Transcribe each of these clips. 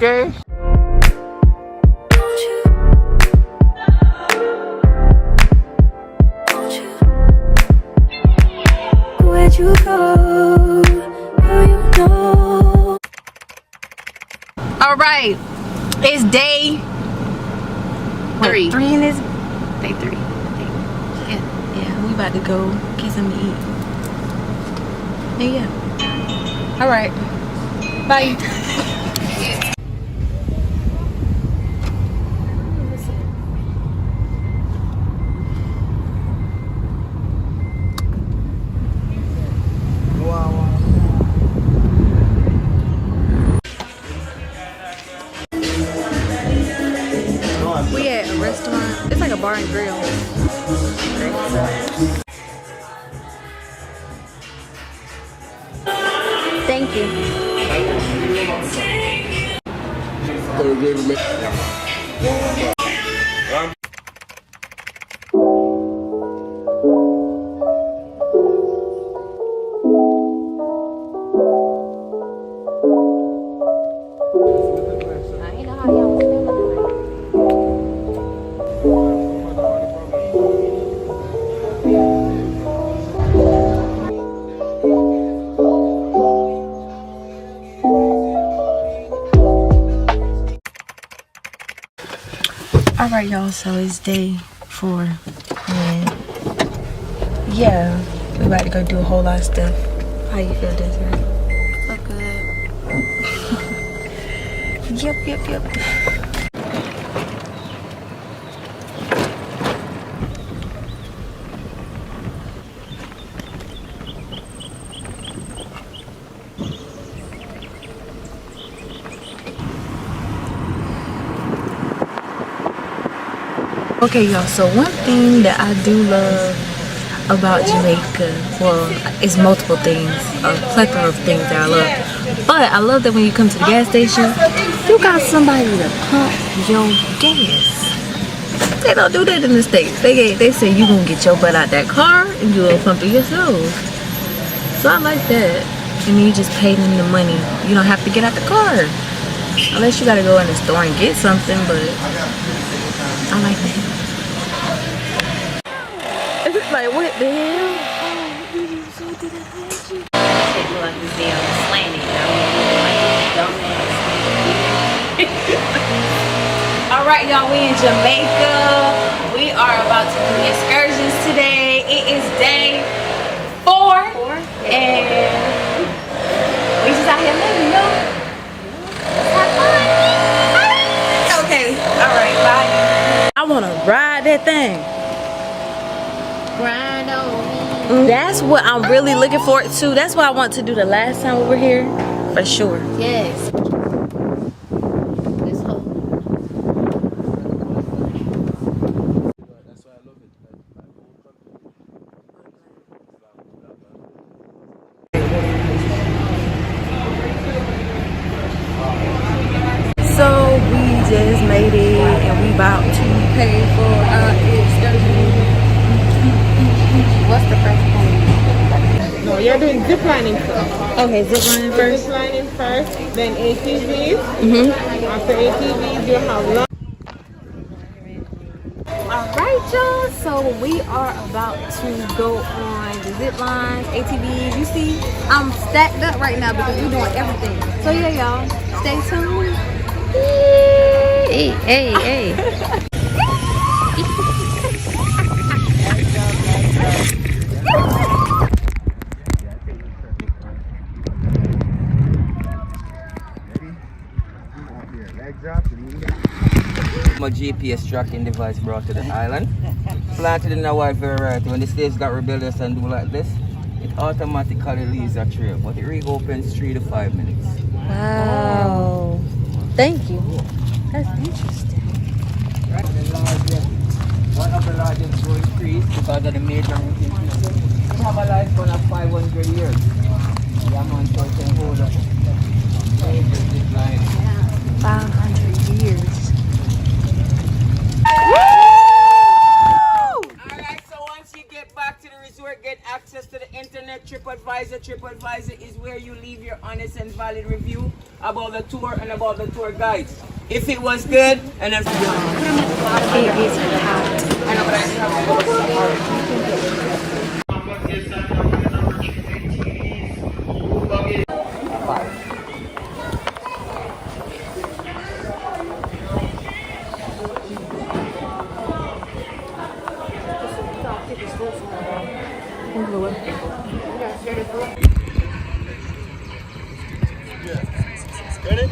Okay. Where'd you go? Now you know. All right, it's day 3. 3 in this. Day 3. Yeah, we about to go get something to eat. Yeah. All right. Bye. We at a restaurant. It's like a bar and grill. Thank you. Alright y'all, so it's day 4 and yeah, we about to go do a whole lot of stuff. How you feel, Desiree? So good. Yep. Okay y'all, so one thing that I do love about Jamaica, well, it's multiple things, a plethora of things that I love, but I love that when you come to the gas station, you got somebody to pump your gas. They don't do that in the States. They say you gonna get your butt out that car and you gonna pump it yourself. So I like that. And you just pay them the money. You don't have to get out the car unless you gotta go in the store and get something, but I like that. It's like, what the hell? Like this damn slanted. All right, y'all, we in Jamaica. We are about to do excursions today. It is day 4. And we just out here living, yo. Have fun. Okay, all right, bye. I want to ride that thing. Grind on. That's what I'm really looking forward to. That's what I want to do the last time we were here, for sure. Yes. So we just made it and we about to pay for our excursion. What's the first one? No, you're doing zip lining first. Okay, zip lining first. Zip lining first, then ATVs. Mm-hmm. After ATVs, you have long. Alright y'all, so we are about to go on the zip lines, ATVs. You see, I'm stacked up right now because we're doing everything. So yeah, y'all, stay tuned. Hey. My GPS tracking device brought to the island. Planted in a Wi-Fi variety. When the stage got rebellious and do like this, it automatically leaves a trail, but it reopens 3 to 5 minutes. Wow. Thank you. That's interesting. One of the largest growing trees because of the major rooting system. It have a lifespan of 500 years. The amount so it can hold up major zip line. 500 years. Alright, so once you get back to the resort, get access to the internet, TripAdvisor. TripAdvisor. TripAdvisor is where you leave your honest and valid review about the tour and about the tour guides. If it was good, and if It is Ready?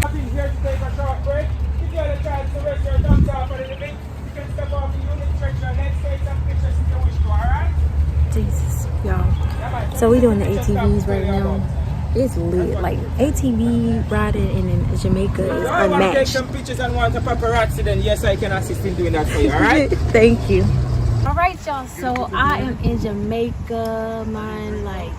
I'm here to take a short break. If you have a chance to rest your thumbs off a little bit, you can step off the unit, stretch your legs, take some pictures if you wish to, alright? Jesus, y'all. So we doing the ATVs right now. It's lit. Like ATV riding in Jamaica is I want to take unmatched. some pictures and want a paparazzi, then yes, I can assist in doing that for you, alright? Thank you. All right, y'all. So I am in Jamaica. Man, like,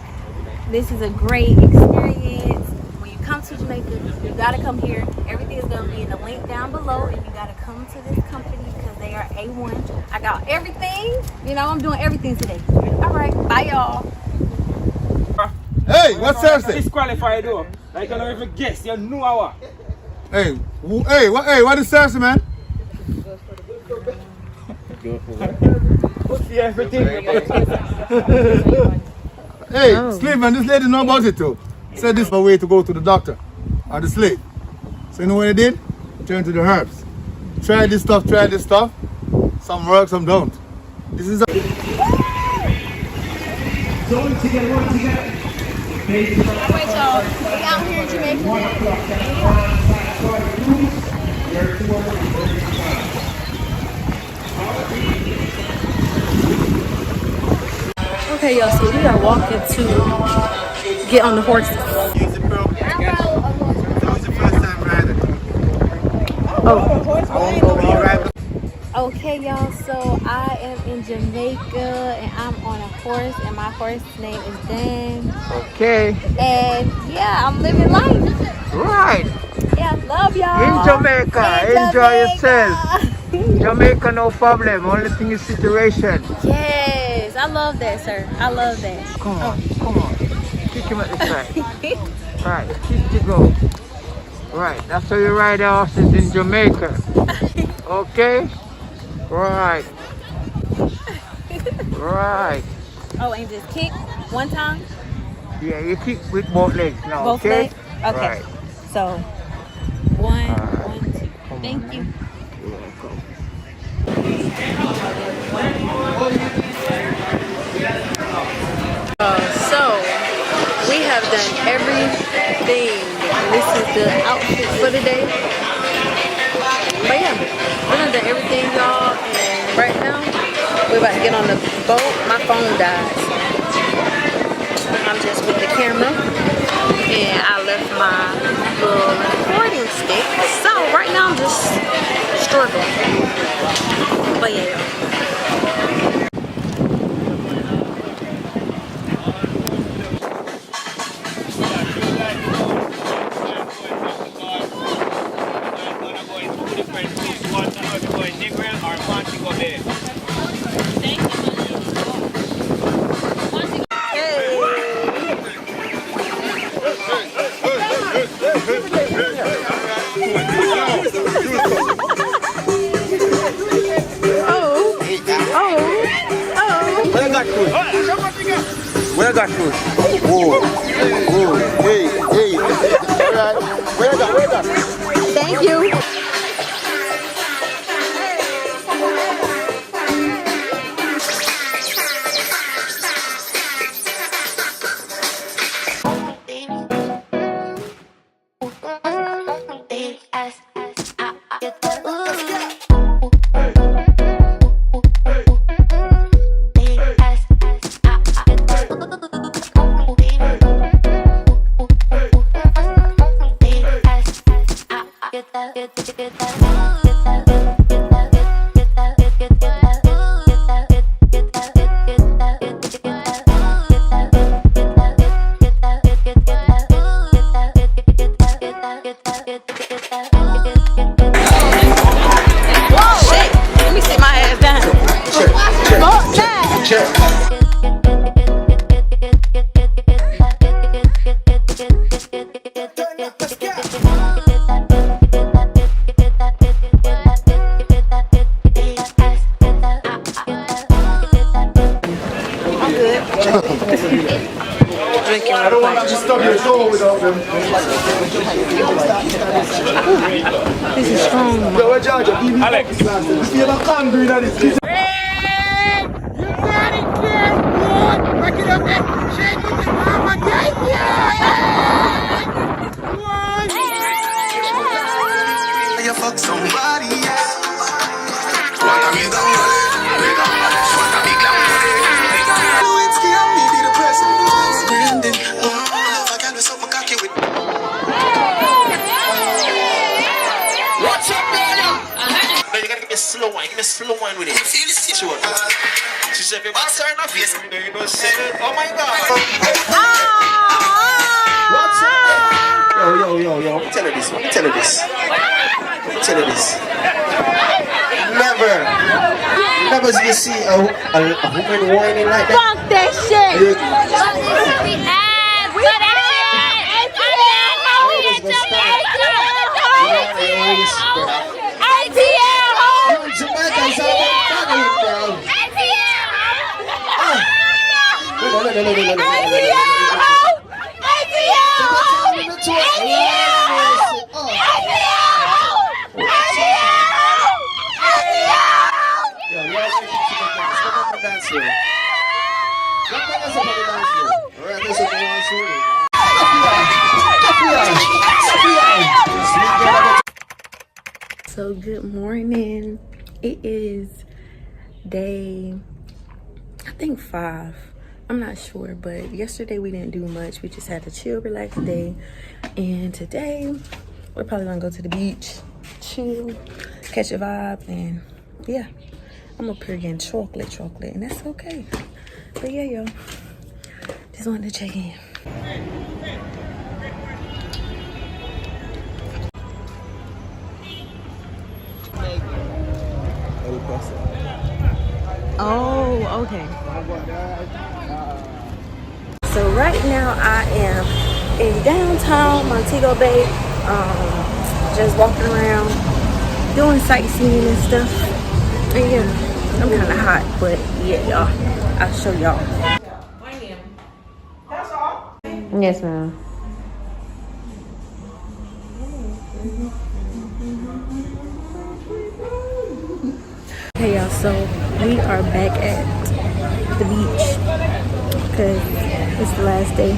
this is a great experience. When you come to Jamaica, you gotta come here. Everything is gonna be in the link down below, and you gotta come to this company because they are A1. I got everything. You know, I'm doing everything today. All right, bye, y'all. Hey, what's Thursday? Disqualified though. Like I don't even guess, you know our. Hey, what is Thursday, man? Put everything. Hey, Slave man, this lady know about it too. Said this is a way to go to the doctor or the slave. So you know what I did? Turn to the herbs. Try this stuff. Some work, some don't. This is a All right, y'all. We out here in Jamaica. Okay, y'all. So we are walking to get on the horses. use the program. It's the first time rider. Okay, y'all, so I am in Jamaica and I'm on a horse and my horse's name is Dan. Okay. And yeah, I'm living life. Right. Yeah, love y'all. In Jamaica. In Enjoy Jamaica. yourself. Jamaica, no problem. Only thing is situation. Yes, I love that, sir. I love that. Come on. Kick him at the side. Right. Kick to go. Right. That's how you ride the horses in Jamaica. Okay? Right. Right. Oh, and just kick one time? Yeah, you kick with both legs now, Both okay? legs? Okay. Right. So, one, 2. Thank you. You're welcome. So we have done everything. This is the outfit for the day. But yeah, we done done everything, y'all. And right now, we're about to get on the boat. My phone died. I'm just with the camera. And I left my little recording stick. So right now I'm just struggling. But yeah, y'all. Where I got food? Whoa, hey. Alright, where I got? Thank you. go without them. This is strong. Alex. You can't do that. You fuck somebody, yeah. What's up, man? Now you gotta give me a slow wine. Give me a slow wine with it. Sure. She said, what's her enough? Yes, oh my God. What's up? Yo. Let me tell her this. Never you see a woman whining like that. Fuck that shit. So good morning. It is day, I think 5. I'm not sure, but yesterday we didn't do much. We just had a chill, relaxed day. And today we're probably gonna go to the beach, chill, catch a vibe, and yeah, I'm up here getting chocolate, and that's okay. But yeah, yo, just wanted to check in. Oh, okay. So right now I am in downtown Montego Bay, just walking around, doing sightseeing and stuff. And yeah, I'm kind of hot, but yeah, y'all, I'll show y'all. Yes, ma'am. Hey y'all, so we are back at the beach because it's the last day.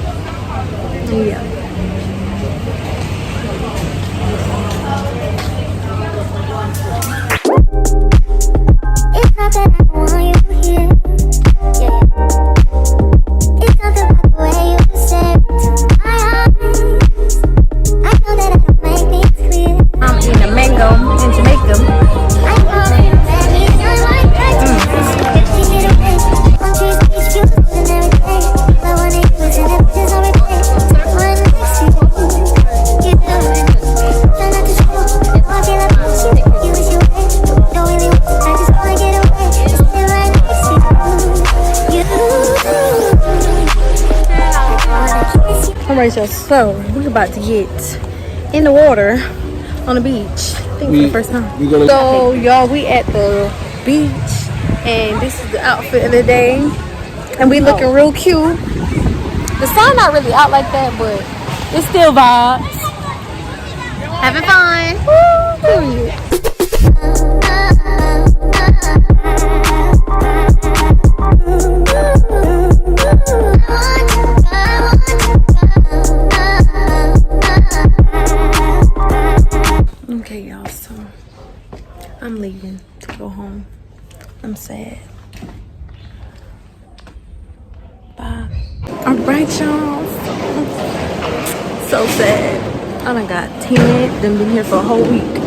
Yeah. It's not that I want you here. Yeah. It's not about the way you stare into my eyes. I know that I can make things clear. I'm eating a mango in Jamaica. I know that you're ready, so I try to get away. Want you to be cute and everything. I wanna use it, there's no replay. One next to you, you know it. Try not to show, walking like bullshit. You wish you were, don't really want. I just wanna get away, just stay right next to you. All right, y'all. So we're about to get in the water on the beach. I think for the first time. So y'all, we at the beach, and this is the outfit of the day, and we looking real cute. The sun not really out like that, but it's still vibes. Having fun. Woo, period. Okay, y'all, so I'm leaving to go home. I'm sad. Bye. All right, y'all. So sad. I done got 10. Done been here for a whole week.